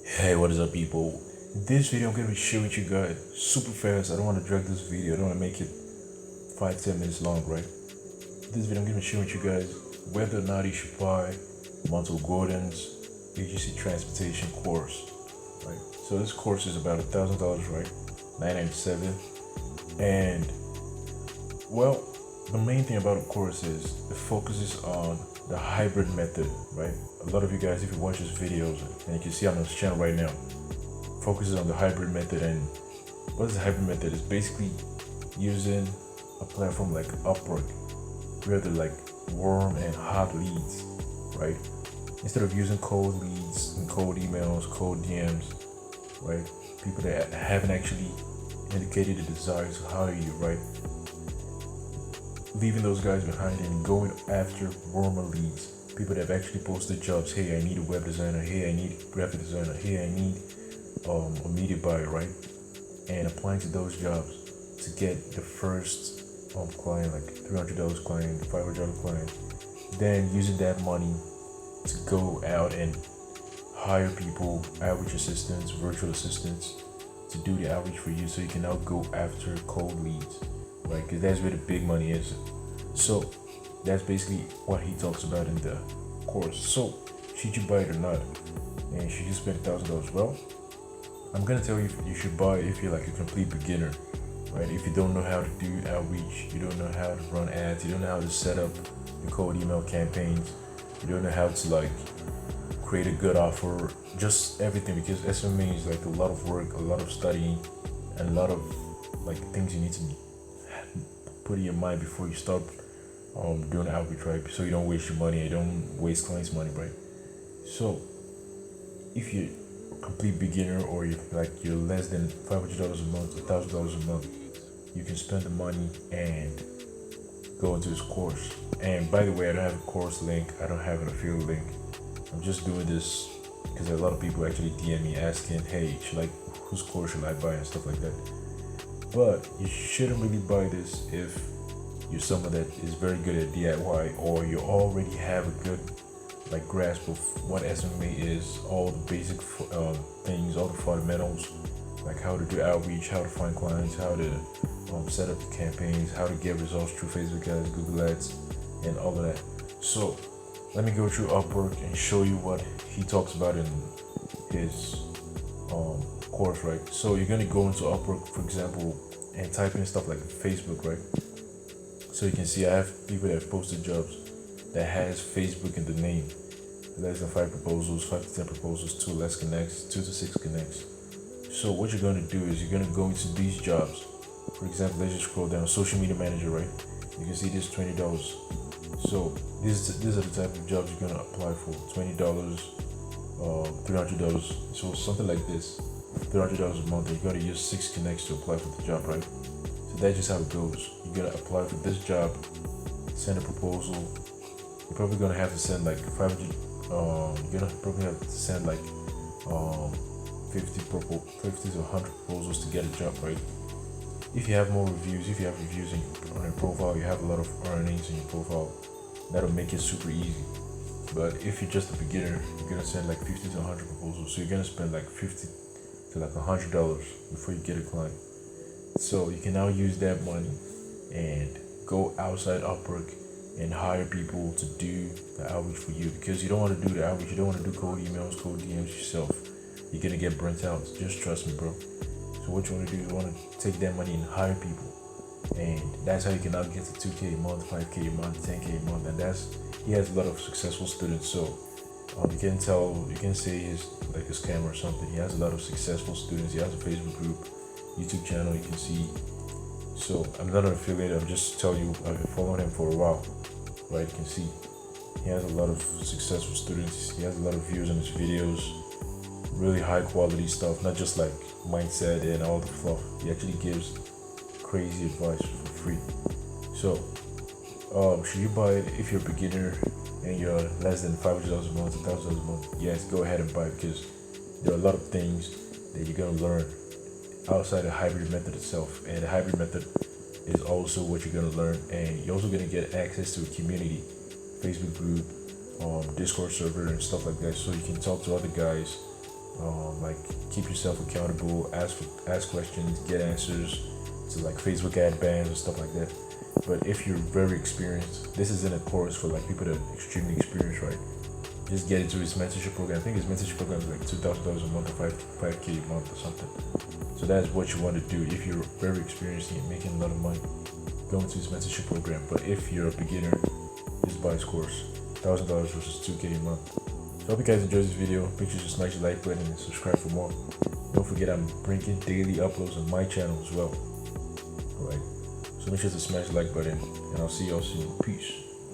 Hey, what is up, people? This video I'm gonna be sharing with you guys super fast. I don't want to drag this video. I don't want to make it 5-10 minutes long, right? This video I'm gonna be sharing with you guys whether or not you should buy Montell Gordon's agency transportation course, right? So this course is about $1,000, right? $997, and well, the main thing about the course is it focuses on the hybrid method, right? A lot of you guys, if you watch these videos, and you can see on this channel right now, focuses on the hybrid method. And what is the hybrid method? It's basically using a platform like Upwork, where they're like warm and hot leads, right? Instead of using cold leads and cold emails, cold DMs, right? People that haven't actually indicated a desire to hire you, right? Leaving those guys behind and going after warmer leads. People that have actually posted jobs. Hey, I need a web designer. Hey, I need a graphic designer. Hey, I need a media buyer, right? And applying to those jobs to get the first client, like $300 client, $500 client. Then using that money to go out and hire people, outreach assistants, virtual assistants, to do the outreach for you, so you can now go after cold leads, right? Because that's where the big money is. So that's basically what he talks about in the course. So should you buy it or not? And should you spend $1,000? Well, I'm gonna tell you you should buy if you're like a complete beginner, right? If you don't know how to do outreach, you don't know how to run ads, you don't know how to set up your cold email campaigns, you don't know how to like create a good offer, just everything. Because SMMA is like a lot of work, a lot of studying, and a lot of like things you need to put in your mind before you start doing outreach, right? So you don't waste your money, you don't waste clients' money, right? So if you're a complete beginner, or you're less than $500 a month, $1,000 a month, you can spend the money and go into this course. And by the way, I don't have a course link, I don't have an affiliate link. I'm just doing this because a lot of people actually DM me asking, hey, whose course should I buy and stuff like that. But you shouldn't really buy this if you're someone that is very good at DIY, or you already have a good like grasp of what SMMA is, all the basic things, all the fundamentals, like how to do outreach, how to find clients, how to set up the campaigns, how to get results through Facebook ads, Google ads, and all of that. So let me go through Upwork and show you what he talks about in his course, right? So you're gonna go into Upwork, for example, and type in stuff like Facebook, right? So you can see I have people that have posted jobs that has Facebook in the name. Less than 5 proposals, 5 to 10 proposals, 2 less connects, 2 to 6 connects. So what you're gonna do is you're gonna go into these jobs. For example, let's just scroll down, social media manager, right? You can see this $20. So these are the type of jobs you're gonna apply for. $20, $300. So something like this, $300 a month, and you gotta use 6 connects to apply for the job, right? So that's just how it goes. You're gonna apply for this job, send a proposal. You're probably gonna have to send like 500. You're gonna probably have to send like 50 to 100 proposals to get a job, right? If you have more reviews, if you have reviews on your profile, you have a lot of earnings in your profile, that'll make it super easy. But if you're just a beginner, you're gonna send like 50 to 100 proposals, so you're gonna spend like 50 to like $100 before you get a client. So you can now use that money and go outside Upwork and hire people to do the outreach for you, because you don't want to do the outreach, you don't want to do cold emails, cold DMs yourself. You're gonna get burnt out, just trust me, bro. So what you want to do is you want to take that money and hire people, and that's how you can now get to 2K a month, 5K a month, 10K a month. And he has a lot of successful students. So you can say he's like a scammer or something. He has a lot of successful students. He has a Facebook group, YouTube channel, you can see. So I'm not an affiliate, I'm just telling you, I've been following him for a while, right? You can see he has a lot of successful students. He has a lot of views on his videos, really high quality stuff, not just like mindset and all the fluff. He actually gives crazy advice for free. So should you buy it if you're a beginner and you're less than $500 a month, $1,000 a month? Yes, go ahead and buy it, because there are a lot of things that you're gonna learn outside the hybrid method itself. And the hybrid method is also what you're gonna learn, and you're also gonna get access to a community, Facebook group, Discord server and stuff like that, so you can talk to other guys like keep yourself accountable, ask questions, get answers to like Facebook ad bans and stuff like that. But if you're very experienced, this isn't a course for like people that are extremely experienced, right? Just get into his mentorship program. I think his mentorship program is like $2,000 a month or 5K a month or something. So that's what you want to do if you're very experienced and making a lot of money. Go into his mentorship program. But if you're a beginner, just buy his course. $1,000 versus 2K a month. So I hope you guys enjoyed this video. Make sure to smash the like button and subscribe for more. Don't forget I'm bringing daily uploads on my channel as well. Alright. So make sure to smash the like button and I'll see y'all soon. Peace.